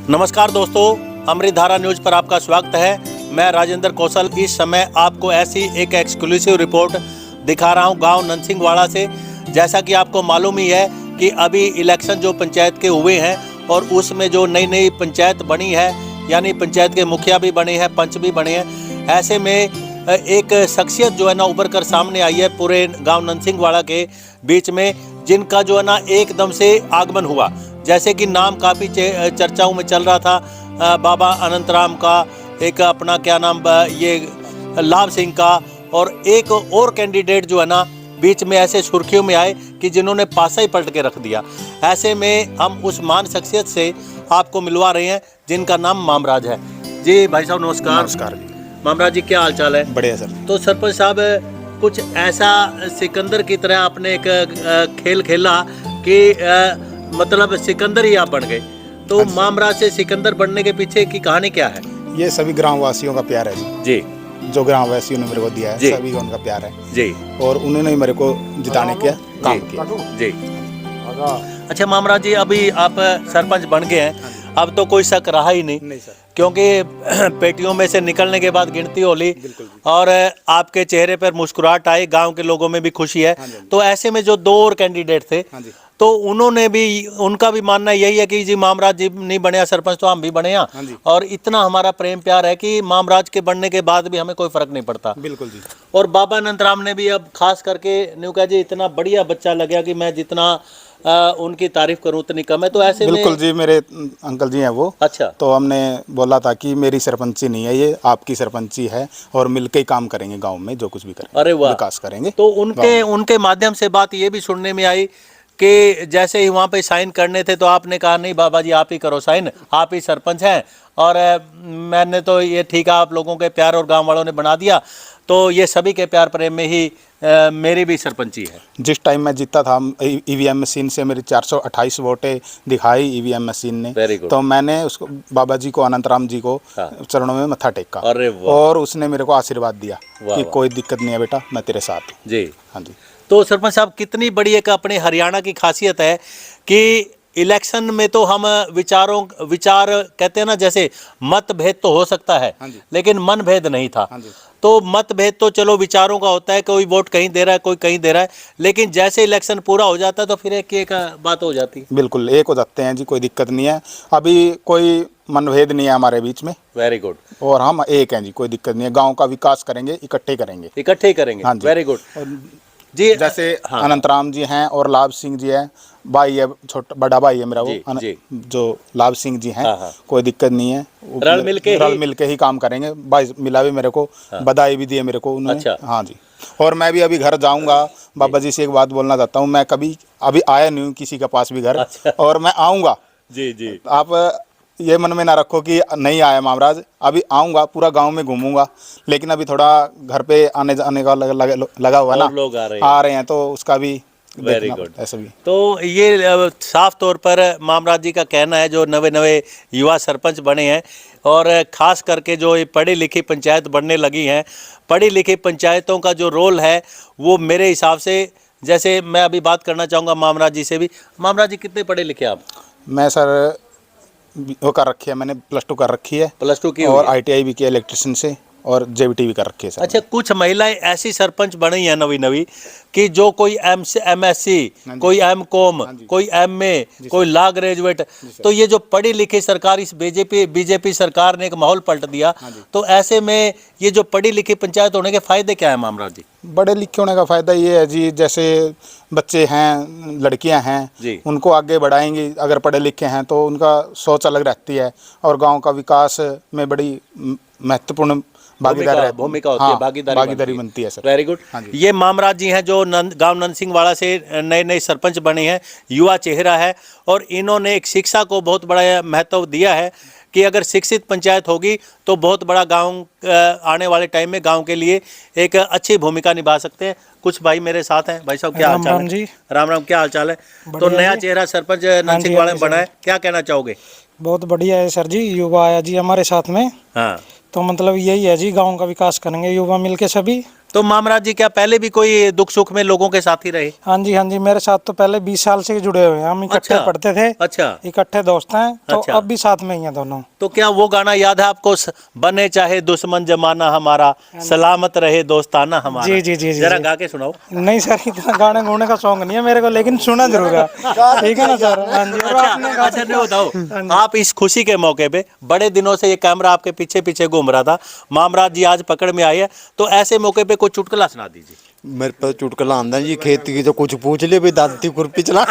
नमस्कार दोस्तों, अमृत धारा न्यूज पर आपका स्वागत है। मैं राजेंद्र कौशल इस समय आपको ऐसी एक एक्सक्लूसिव रिपोर्ट दिखा रहा हूं गांव ननसिंहवाड़ा से। जैसा कि आपको मालूम ही है कि अभी इलेक्शन जो पंचायत के हुए हैं और उसमें जो नई नई पंचायत बनी है, यानी पंचायत के मुखिया भी बने हैं, पंच भी बने हैं। ऐसे में एक शख्सियत जो है ना उभर कर सामने आई है पूरे गाँव ननसिंहवाड़ा के बीच में, जिनका जो है ना एकदम से आगमन हुआ। जैसे कि नाम काफ़ी चर्चाओं में चल रहा था, बाबा अनंतराम का, एक अपना क्या नाम ये लाभ सिंह का, और एक और कैंडिडेट जो है ना बीच में ऐसे सुर्खियों में आए कि जिन्होंने पासा ही पलट के रख दिया। ऐसे में हम उस महान शख्सियत से आपको मिलवा रहे हैं जिनका नाम मामराज है। जी भाई साहब नमस्कार। नमस्कार जी। मामराज जी क्या हाल चाल है? बढ़िया सर। तो सरपंच साहब, कुछ ऐसा सिकंदर की तरह आपने एक खेल खेला कि मतलब सिकंदर ही आप बन गए। तो मामराज से सिकंदर बनने के पीछे की कहानी क्या है? ये सभी ग्रामवासियों का प्यार है जी। जो ग्रामवासियों ने मेरे को दिया है, सभी का उनका प्यार है जी, और उन्होंने ही मेरे को जिताने का काम किया जी। अच्छा मामराज जी, अभी आप सरपंच बन गए हैं, अब तो कोई शक रहा ही नहीं सर, क्योंकि पेटियों में से निकलने के बाद गिनती हो ली और आपके चेहरे पर मुस्कुराहट आई, गांव के लोगों में भी खुशी है। तो ऐसे में जो दो और कैंडिडेट थे तो उन्होंने भी, उनका भी मानना यही है कि जी मामराज जी नहीं बने सरपंच तो हम भी बने हैं, और इतना हमारा प्रेम प्यार है कि मामराज के बनने के बाद भी हमें कोई फर्क नहीं पड़ता। बिल्कुल जी। और बाबा अनंतराम ने भी अब खास करके न्यू जी इतना बढ़िया बच्चा लगा कि मैं जितना उनकी तारीफ करूं उतनी कम है। तो ऐसे बिल्कुल जी, मेरे अंकल जी हैं वो। अच्छा। तो हमने बोला था कि मेरी सरपंची नहीं है ये, आपकी सरपंची है, और मिलके ही काम करेंगे गांव में, जो कुछ भी करेंगे। अरे वाह, विकास करेंगे। तो उनके माध्यम से बात ये भी सुनने में आई कि जैसे ही वहाँ पे साइन करने थे तो आपने कहा नहीं बाबा जी आप ही करो साइन, आप ही सरपंच हैं। और मैंने तो ये ठीक है, आप लोगों के प्यार और गांव वालों ने बना दिया, तो ये सभी के प्यार प्रेम में ही मेरी भी सरपंची है। जिस टाइम मैं जीता था ईवीएम मशीन से मेरी 428 वोटें दिखाई ईवीएम मशीन ने, तो मैंने उसको बाबा जी को, अनंतराम जी को चरणों में मत्था टेका और उसने मेरे को आशीर्वाद दिया कि कोई दिक्कत नहीं है बेटा, मैं तेरे साथ हूँ जी। हाँ जी। तो सरपंच साहब, कितनी बड़ी एक अपने हरियाणा की खासियत है कि इलेक्शन में तो हम विचार कहते हैं ना, जैसे मतभेद तो हो सकता है लेकिन मन भेद नहीं था। तो मतभेद तो चलो विचारों का होता है, कोई वोट कहीं दे रहा है कोई कहीं दे रहा है, लेकिन जैसे इलेक्शन पूरा हो जाता है तो फिर एक बात हो जाती है। बिल्कुल एक हो जाते हैं जी, कोई दिक्कत नहीं है, अभी कोई मनभेद नहीं है हमारे बीच में। Very good. और हम एक हैं जी, कोई दिक्कत नहीं है, गाँव का विकास करेंगे, इकट्ठे करेंगे। हाँ जी, वेरी गुड जी। जैसे अनंतराम जी हैं और लाभ सिंह जी हैं, भाई है, छोटा बड़ा भाई है मेरा वो जो लाभ सिंह जी हैं। कोई दिक्कत नहीं है, रल मिल के ही काम करेंगे। भाई मिला भी मेरे को, बधाई भी दी है मेरे को उन्होंने। अच्छा। हाँ जी। और मैं भी अभी घर जाऊंगा, बाबा जी से एक बात बोलना चाहता हूँ, मैं कभी अभी आया नहीं हूँ किसी के पास भी घर। अच्छा। और मैं आऊँगा जी जी। आप ये मन में ना रखो कि नहीं आया मामराज, अभी आऊँगा, पूरा गांव में घूमूंगा, लेकिन अभी थोड़ा घर पे आने जाने का लगा हुआ ना, लोग आ रहे हैं तो उसका भी वेरी गुड। ऐसा भी तो ये साफ तौर पर मामराज जी का कहना है, जो नवे नवे युवा सरपंच बने हैं और ख़ास करके जो ये पढ़ी लिखी पंचायत बनने लगी हैं, पढ़ी लिखी पंचायतों का जो रोल है वो मेरे हिसाब से, जैसे मैं अभी बात करना चाहूँगा मामराज जी से भी। मामराज जी कितने पढ़े लिखे आप? मैं सर वो कर रखी है, मैंने +2 कर रखी है। +2 की और ITI भी किया इलेक्ट्रिशियन से, और JVT भी कर रखी है सर। अच्छा, कुछ महिलाएं ऐसी सरपंच बनी हैं नवी कि जो कोई MSc, कोई MCom, कोई MA, कोई लॉ ग्रेजुएट। तो ये जो पढ़ी लिखी सरकार, इस बीजेपी सरकार ने एक माहौल पलट दिया। तो ऐसे में ये जो पढ़ी लिखी पंचायत होने के फायदे क्या है मामराज जी? बड़े लिखे होने का फायदा ये है जी, जैसे बच्चे हैं, लड़कियां हैं, उनको आगे बढ़ाएंगे, अगर पढ़े लिखे हैं तो उनका सोच अलग रहती है, और गांव का विकास में बड़ी महत्वपूर्ण भूमिका होती है, भागीदारी बनती है सर। Very good. ये मामराज जी हैं जो गांव ननसिंहवाड़ा से नए सरपंच बने हैं, युवा चेहरा है, और इन्होंने एक शिक्षा को बहुत बड़ा महत्व दिया है कि अगर शिक्षित पंचायत होगी तो बहुत बड़ा गांव आने वाले टाइम में गांव के लिए एक अच्छी भूमिका निभा सकते हैं। कुछ भाई मेरे साथ हैं। भाई साहब क्या हाल चाल है? राम राम, क्या हाल चाल है? तो नया चेहरा सरपंच ननसिंहवाड़ा में बना है, क्या कहना चाहोगे? बहुत बढ़िया है सर जी, युवा आया जी हमारे साथ में। हाँ, तो मतलब यही है जी, गांव का विकास करेंगे युवा मिलके सभी। तो मामराज जी क्या पहले भी कोई दुख सुख में लोगों के साथ ही रहे? हाँ जी, मेरे साथ तो पहले 20 साल से जुड़े हुए हैं, हम इकट्ठे अच्छा। पढ़ते थे, अच्छा। इकट्ठे दोस्त हैं, तो अच्छा। अब भी साथ में ही हैं दोनों। तो क्या वो गाना याद है आपको, बने चाहे दुश्मन जमाना हमारा, सलामत रहे दोस्ताना हमारा? जी, जी, जी, जी, जरा जी। गा के सुनाओ। नहीं सर, इतना गाने गुने का शौक नहीं है मेरे को, लेकिन सुना जरूर है। ठीक है ना सर? हाँ जी। और आपने अच्छा, अच्छा नहीं बताओ, आप इस खुशी के मौके पे, बड़े दिनों से ये कैमरा आपके पीछे पीछे घूम रहा था, मामराज जी आज पकड़ में आए हैं, तो ऐसे मौके पे कोई चुटकुला सुना दीजिए। मेरे पे चुटकुला आंदा जी, खेती की तो कुछ पूछ ले, भी दादी खुरपी चला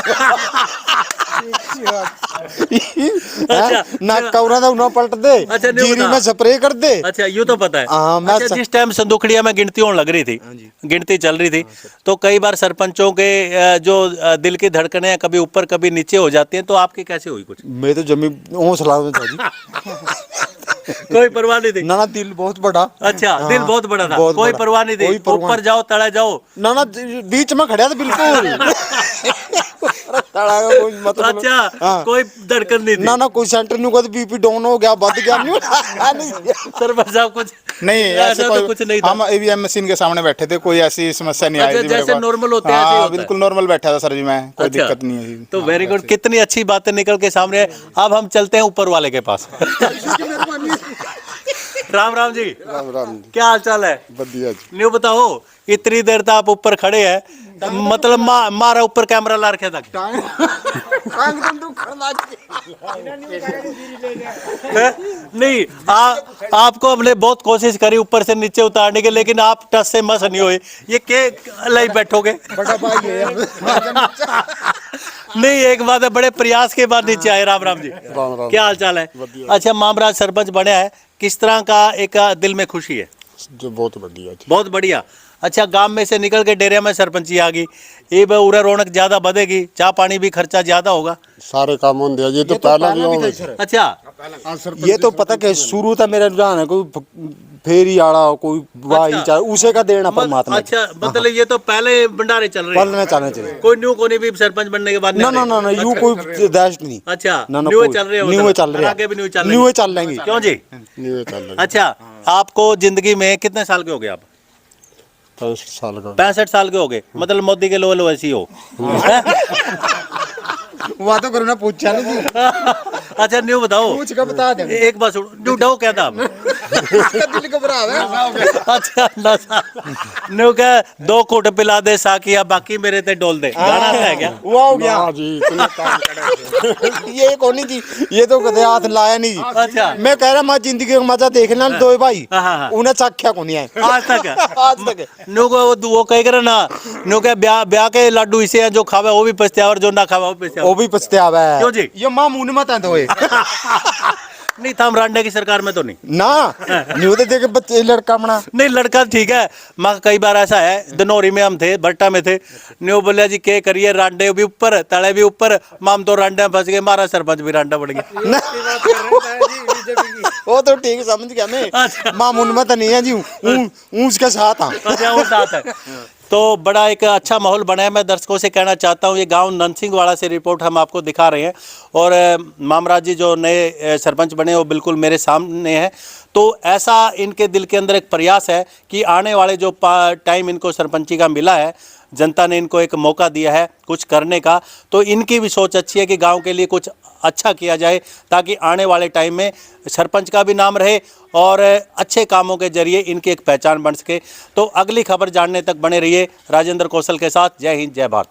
अच्छा। ना कौरा था उन्हें पलट दे, अच्छा, नहीं जीरी बता। में स्प्रे कर दे। अच्छा, यूँ तो पता है। हाँ, मैं अच्छा, जिस टाइम संदुखड़िया में गिनती होने लग रही थी, गिनती चल रही थी, तो कई बार सरपंचों के जो दिल की धड़कनें कभी ऊपर कभी नीचे हो जाती हैं, तो आपकी कैसे हुई कुछ? मैं तो जमी हौसला में था जी। कोई परवाह नहीं थी? ना दिल बहुत बड़ा। अच्छा, हाँ, दिल बहुत बड़ा था, बहुत कोई बड़ा। परवाह नहीं थी, कोई परवाह ऊपर जाओ तले जाओ। ना बीच में खड़ा था बिल्कुल। तड़ा का कोई मतलब अच्छा, हाँ। कोई धड़कन नहीं थी? ना कोई सेंटर नहीं को बीपी डाउन हो गया, बढ़ गया नहीं। सरपंच साहब कुछ नहीं, ऐसे तो कुछ नहीं था। हम ईवीएम मशीन के सामने बैठे थे, कोई ऐसी समस्या नहीं आई अच्छा, थी मेरे जैसे को। नॉर्मल होते हैं ऐसे ही हाँ, होता है। बिल्कुल नॉर्मल बैठा था सर जी, मैं कोई अच्छा, दिक्कत नहीं है जी। तो वेरी गुड, कितनी अच्छी बातें निकल के सामने है। अब हम चलते हैं ऊपर वाले के पास। राम राम जी, राम राम जी, क्या हाल चाल है? बढ़िया जी। न्यू बताओ, इतनी देर तक आप ऊपर खड़े हैं, मतलब मारा ऊपर कैमरा ला रखे तक नहीं, आपको हमने बहुत कोशिश करी ऊपर से नीचे उतारने की, लेकिन आप टस से मस नहीं हुए। ये के लाई बैठोगे? बड़ा भाई है। नहीं, एक बात है, बड़े प्रयास के बाद नीचे आए। राम राम जी, राम। क्या हाल चाल है? अच्छा, मामराज सरपंच बने है, किस तरह का एक दिल में खुशी है? जो बहुत बढ़िया जी। बहुत बढ़िया। अच्छा, गांव में से निकल के डेरे में सरपंची आ गई, ये उरा रौनक ज्यादा बढ़ेगी, चाह पानी भी खर्चा ज्यादा होगा। सारे काम होंगे ये तो पहला भी होंगे। अच्छा, ये तो पता कि शुरू था मेरा रुझान है, कोई फेरी आड़ा कोई वाही अच्छा। चाहे उसे का देना परमात्मा। अच्छा, मतलब ये तो पहले भंडारे चल रहे हैं, पलने चलने चाहिए। कोई न्यू को नहीं भी सरपंच बनने के बाद ना नहीं ना आ ना ना, यू कोई दाश नहीं। अच्छा, ना न्यू कोई- चल रहे हो, न्यू मतलब। चल रहे हैं। आगे भी न्यू चल न्यू रहे चल लेंगे। क्यों जी? न्यू चल लेंगे। अच्छा, आपको जिंदगी में कितने साल के हो गए आप? 65 साल का। 65 साल के हो गए, मतलब मोदी के लोल वैसी हो। वहाँ तो करो ना, पूछा नहीं जी। अच्छा, न्यू बताओ, पूछ के बता दे। एक बात सुनो, ड्यूटाओ क्या था? दिल घबरा है। अच्छा, न्यू क्या, 2 घूंट पिला दे साकिया, बाकी मेरे ते डोल दे, गाना है क्या? वो हो गया जी, इतना काम करे। ये कौन नहीं जी, ये तो कदे हाथ लाया नहीं जी। अच्छा। मैं कह रहा मैं जिंदगी का मजा देखना दो भाई, हाँ। उन्हें चाख्या को नहीं है आज तक है? आज तक। न्यू को वो कह कर ना, न्यू क्या ब्याह के लड्डू इसे हैं, जो खावे वो भी पछतावा और जो ना खावे वो पछतावा। वो भी पछतावा है। क्यों जी? ये मां मुंह मत आते हुए। नहीं था, हम रांडे की सरकार में तो नहीं। ना न्यू तो देखे बच्चे लड़का बना। नहीं, लड़का ठीक है, माँ कई बार ऐसा है, दनौरी में हम थे, भट्टा में थे, न्यू बोलिया जी के करिए, रांडे भी ऊपर तले भी ऊपर, माम तो रांडे में फंस गए, हमारा सरपंच भी रांडा बढ़ गया। वो तो ठीक समझ गया मैं। अच्छा। मां मुंह मत नहीं है जी, उसके साथ हाँ। अच्छा, वो साथ है। तो बड़ा एक अच्छा माहौल बना है। मैं दर्शकों से कहना चाहता हूँ, ये गांव ननसिंहवाड़ा से रिपोर्ट हम आपको दिखा रहे हैं, और मामराज जी जो नए सरपंच बने वो बिल्कुल मेरे सामने है। तो ऐसा इनके दिल के अंदर एक प्रयास है कि आने वाले जो टाइम इनको सरपंची का मिला है, जनता ने इनको एक मौका दिया है कुछ करने का, तो इनकी भी सोच अच्छी है कि गांव के लिए कुछ अच्छा किया जाए, ताकि आने वाले टाइम में सरपंच का भी नाम रहे और अच्छे कामों के जरिए इनकी एक पहचान बन सके। तो अगली खबर जानने तक बने रहिए राजेंद्र कौशल के साथ। जय हिंद, जय भारत।